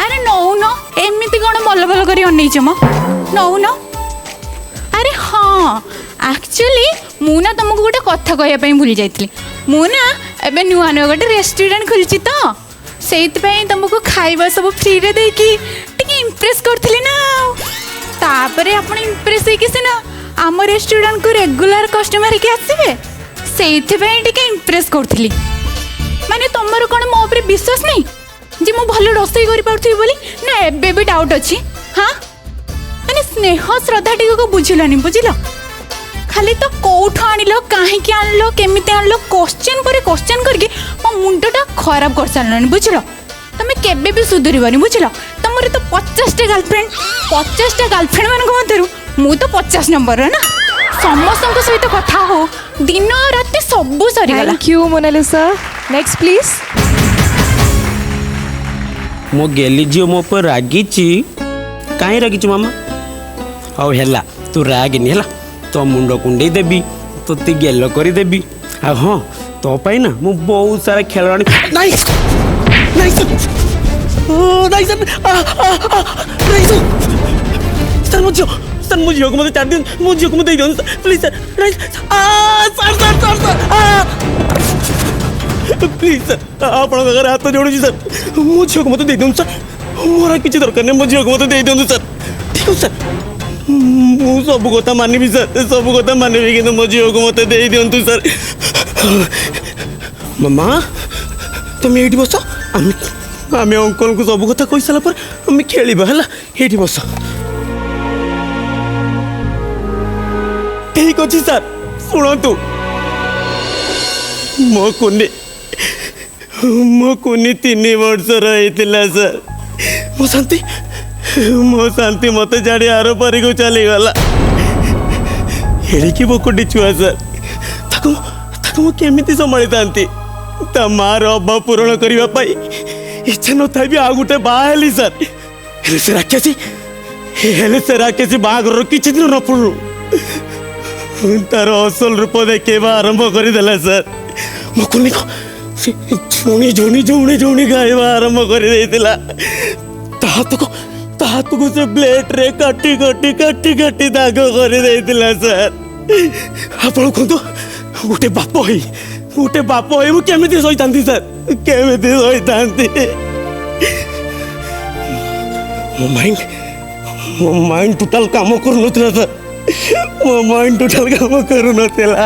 Speaker 9: अरे नौ न एमती कौन भल भल कर अनईच मो नौ न अरे हाँ एक्चुअली मुना तुमको गोटे कथा कहवाई भूली जाइली मुना एबे नुआ नुआ गोटे रेस्टोरेंट खोली तो से तुमको खाइबा सब फ्री रे देकी टिके इम्प्रेस करथिली ना तापरे आपण इम्प्रेस होइके सिना आम रेस्टोरेंट को रेगुलर कस्टमर के आसीबे सेइथिबे टिके इम्प्रेस करथिली माने तमरो कोन मो ऊपर विश्वास नहीं जे मो भलो रोसई करि पाउथि बोली ना एबे भी डाउट अछि हां माने स्नेह श्रद्धा टिको को बुझिलानी बुझिलो खाली तो कोठ आनिलो काहे कि आनलो केमिते आनलो क्वेश्चन पर क्वेश्चन करके मो मुंडटा खराब कर सारलानी बुझिलो तमे केबे भी सुधरिबनी बुझिलो तमरे तो 50 गर्लफ्रेंड मान मध्यरु मु तो 50 नंबर ना समस्त सहित कथा हो दिन रात सब सरी गला
Speaker 4: thank you Monalisa next please
Speaker 11: मो गेली झियो मो पर रागिची काहे रागिची मामा आउ हेला तू रागिनी हेला तो मुंड कुंडे देबी तो ती गेलो करी देबी आ हाँ तो पाई ना मु बहुत सारा खेलवानी नहीं नहीं सर नहीं सर नहीं सर मुझे को मत 4 दिन मुझे को मत दे दो प्लीज सर नहीं सर प्लीज सर आप हाथ जोड़ू सर मुझे को मत दे दो सर मोर किसी दरकार नहीं मुझे को मत दे दो सर ठीक है सर मु सब कथा मानवि सर सब कथा मानवि कि मो झील को मत दे दिंतु सर मामा तुम ये बस आम अंकल को सब कथा कही सारा आम खेल है बस ठीक अच्छे सर शुणु मो कुनी 3 वर्षर होता सर मो शांति मत जाड़ी आर पारी को चलीगला एड़िकी बकुटी छुआ सर ताको केमिति संभाली था मार अभाव पूरण करने इच्छा न था भी आ गोटे बाहली सर से राक्षसी बाघर किसी दिन न पड़ू तार असल रूप देखा आरंभ करदेला सर मकुनी को झुणी झुणी झुणी झुणी गाइबा आरंभ कर हाथ को से ब्लेड रे काटी काटी काटी काटी दाग कर सर आप गोटे बाप हो मु केमिति सही सर केमिति सही मो माइंड टोटल काम करू नथिला सर मो माइंड टोटल काम करू नथिला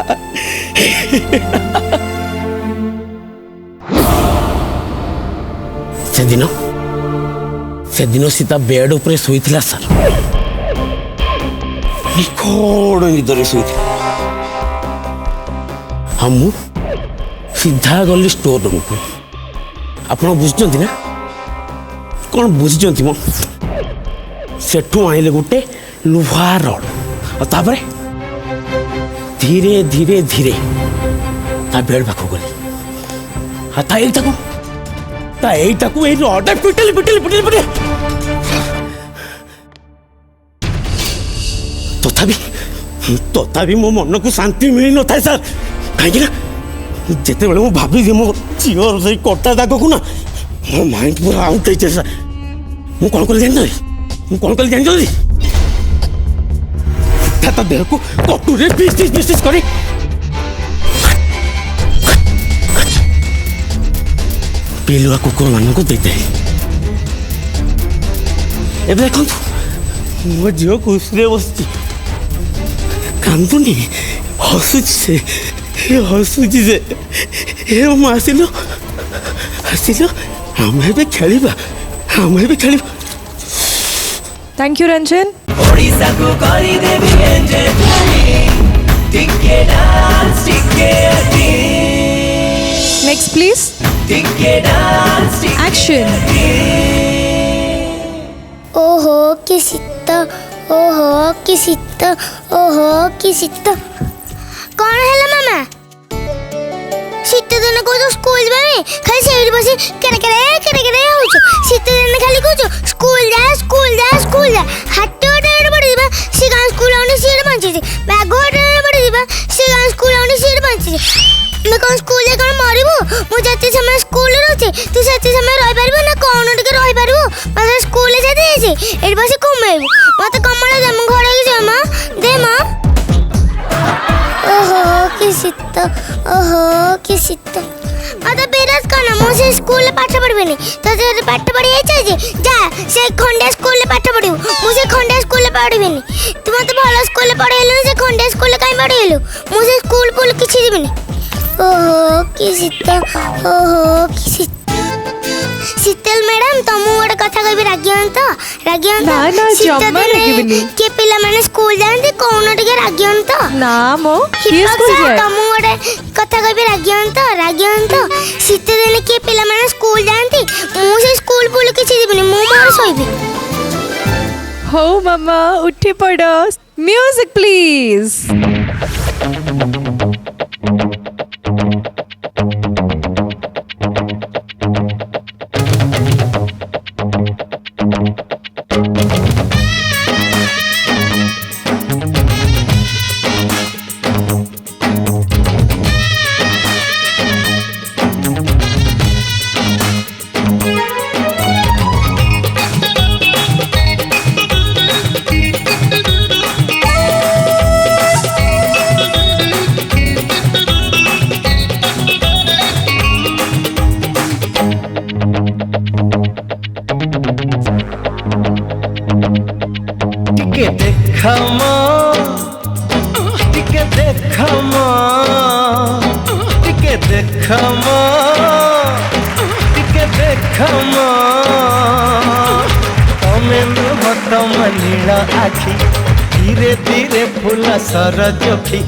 Speaker 11: से दिन सीता बेड उपरे सोईथिला सर निखोड़ निदरे सोईथिला हम सीधा गली स्टोर रूम को आप बुझुंट ना कौन बुझुंट मो सेठू आइले गोटे लुहा रड और धीरे धीरे धीरे ता बेड पाख गली ताकू रड पिटली पिटली पिटली पिटली तथापि मो मन को शांति मिल न था सर कहीं ଯେତେବେଳେ ମୁଁ ଭାବିଲି ମୋ ଝିଅର ସେଇ କଟା ଦାଗକୁ ନା ମୋ ମାଇଣ୍ଡ ପୁରା ଆଉଟ୍ ହେଇଛି ସାର୍। ମୁଁ କ'ଣ କଲି ଜାଣିଛନ୍ତି? ତା ଦେହକୁ କଟୁରେ ପିସ୍ କରି ପିଲୁଆ କୁକୁରମାନଙ୍କୁ ଦେଇଥାଏ। ଏବେ ଦେଖନ୍ତୁ ମୋ ଝିଅ ଖୁସିରେ ବସିଛି, କାନ୍ଦୁନି, ହସୁଛି ସେ। ଏ ମୁଁ ଆସିଲ ଆମେ ଏବେ ଖେଳିବା।
Speaker 4: Thank you Ranjan.
Speaker 10: ओडिशा को करी देवी एंजल टिके डांस टिके
Speaker 4: नेक्स्ट प्लीज।
Speaker 10: टिके डांस
Speaker 4: एक्शन।
Speaker 3: ओहो कि शीत, ओहो कि शीत, ओहो कि शीत। कौन है मामा? शीत दिन को स्कूल जाने खाली सेठ बसी करे होछ। शीत दिन खाली को स्कूल जा हाथ ओटाड़ पड़ी दिबा से गां स्कूल आउने सीट पहुंची थी। बैग ओटाड़ पड़ी दिबा से गां स्कूल आउने सीट पहुंची थी। मैं कौन स्कूल ले कौन मरिबो? मु जति समय स्कूल रहते तू सेति समय रहि परबो ना कोन टिके रहि परबो? मते स्कूल ले जाते छै एडी बसी कमेबो मते कमला दे मु घरे के जमा दे मां। ओहो कि शीत, ओहो कि शीत। मते बेराज करना मु से स्कूल ले पाठ पढ़बेनी तो जे पाठ पढ़ी आइछ जे जा से खंडे स्कूल ले पाठ पढ़िबो। मु से खंडे स्कूल ले पढ़बेनी। तू मते भलो स्कूल ले पढ़ेलु से खंडे स्कूल ले काई पढ़ेलु? मु से स्कूल पुल किछि दिबेनी। ओहो कि शीत, ओहो कि शीत। शीतल मैडम तुम गोटे कथा कहबी रागियन तो
Speaker 4: ना जम्मा रागिबनी
Speaker 3: के पिला माने स्कूल जानते कोन टिके रागियन तो
Speaker 4: ना मो ये स्कूल जाए।
Speaker 3: तुम गोटे कथा कहबी रागियन तो शीत दिन के पिला माने स्कूल जानती मु से स्कूल पुल किछि दिबनी मु मोर सोइबी।
Speaker 4: हो मामा उठी पड़ो। Music please.
Speaker 12: नीला आखि धीरे धीरे फूल सरजोखी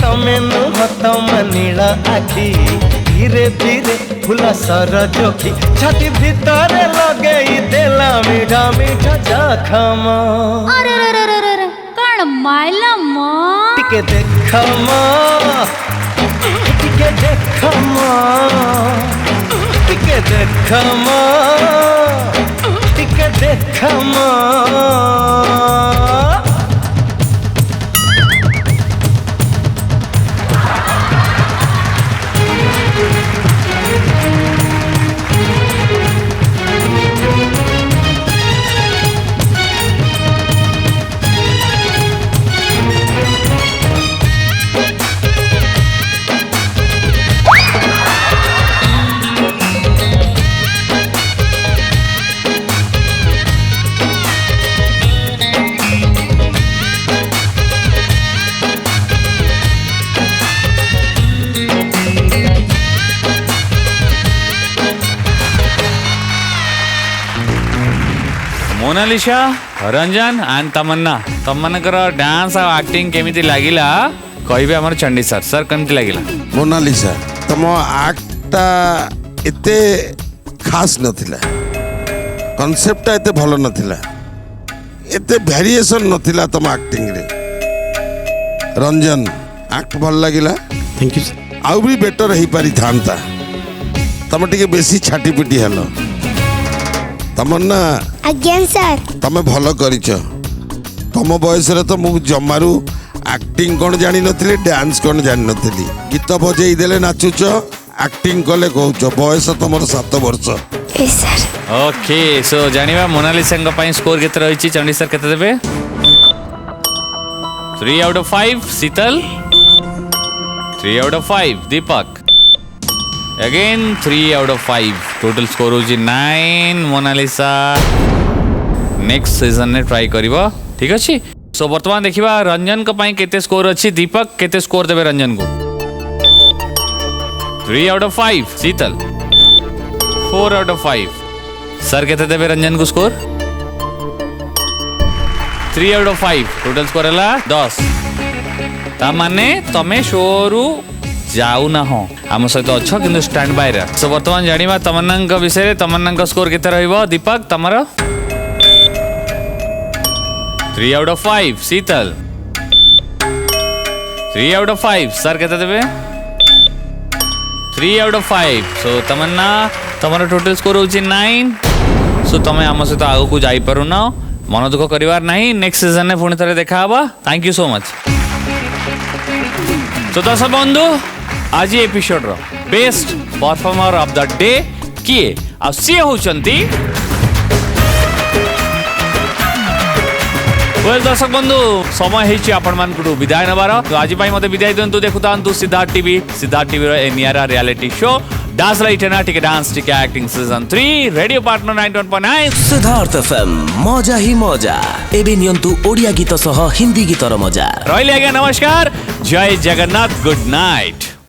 Speaker 12: तमें नुह तम नीला आखि धीरे धीरे फूल सरजोखी छाती भीतर लगे देला मीठा मीठा जखम।
Speaker 7: कौन माइला मो
Speaker 12: टिके देखम टिके देखम टिके देखम टिके देखम।
Speaker 2: मोनालिसा रंजन एंड तमन्ना तुम मनकर डांस और एक्टिंग केमिति लागिला कहबे हमर चंडी सर सर केमिति लागिला?
Speaker 13: मोनालिसा तुम एक्टटा एते खास नथिला कॉन्सेप्टटा एते भलो नथिला एते वेरिएशन नथिला तुम एक्टिंग रे। रंजन एक्ट भल लागिला
Speaker 11: थैंक यू सर।
Speaker 13: आउ भी बेटर ही पारि थांता तुम टिके बेसी छाटी पिटी हलो। तमन्ना
Speaker 3: अज्ञान सर
Speaker 13: तमे भलो करिछ तुम बयस रे तो मु जमारू एक्टिंग कौन जानी नथिली डांस कौन जानी नथिली गीत बजेई देले नाचुच एक्टिंग कले कहूच बयस तुमर 7 वर्ष
Speaker 2: ओके सो जानिबा मोनालिसा पई स्कोर केते रहिछि चंडी सर केते देबे 3 out of 5 Sheetal 3 out of 5 Deepak again 3 out of 5 total score होछि 9 मोनालिसा नेक्स्ट सीजन ने ट्राई करिवो ठीक अछि सो वर्तमान देखिबा रंजन को पई केते स्कोर अछि दीपक केते स्कोर देबे रंजन को 3 out of 5 Sheetal 4 out of 5 sir केते देबे रंजन को score 3 out of 5 total score हला 10 ता माने तमे शोरू जाऊ ना हो हम सहित अच्छो किंतु स्टैंड बाय रे सो वर्तमान जानिबा तमन्नांक विषय तमन्नांक स्कोर केते रहइबो दीपक तमरो 3 out of 5 Sheetal 3 out of 5 sir केते देबे 3 आउट ऑफ 5 सो तमन्ना तमरो टोटल स्कोर होची 9 सो तमे हम सहित आगो को जाई पारु ना मन दुख करिवार नाही नेक्स्ट सीजन ने पुणी थरे देखा हबा थैंक यू सो मच तो दर्शक बंधु आज एपिसोड रो best performer of the day किए आ सी होचंती वेल दर्शक बंधु समय हेछि आपण मान को विदाय नबार तो आज पई मते विदाय दंतु देखुतांतु सिद्धार्थ टीवी रो एनियारा रियलिटी शो डांस लाइटेना टिके डांस टिके acting season 3 radio partner 91.9
Speaker 1: Siddharth FM मजा ही मजा एबे नियंतु ओडिया गीत सह हिंदी गीतर मजा
Speaker 2: रहिले आज्ञा नमस्कार जय जगन्नाथ गुड नाइट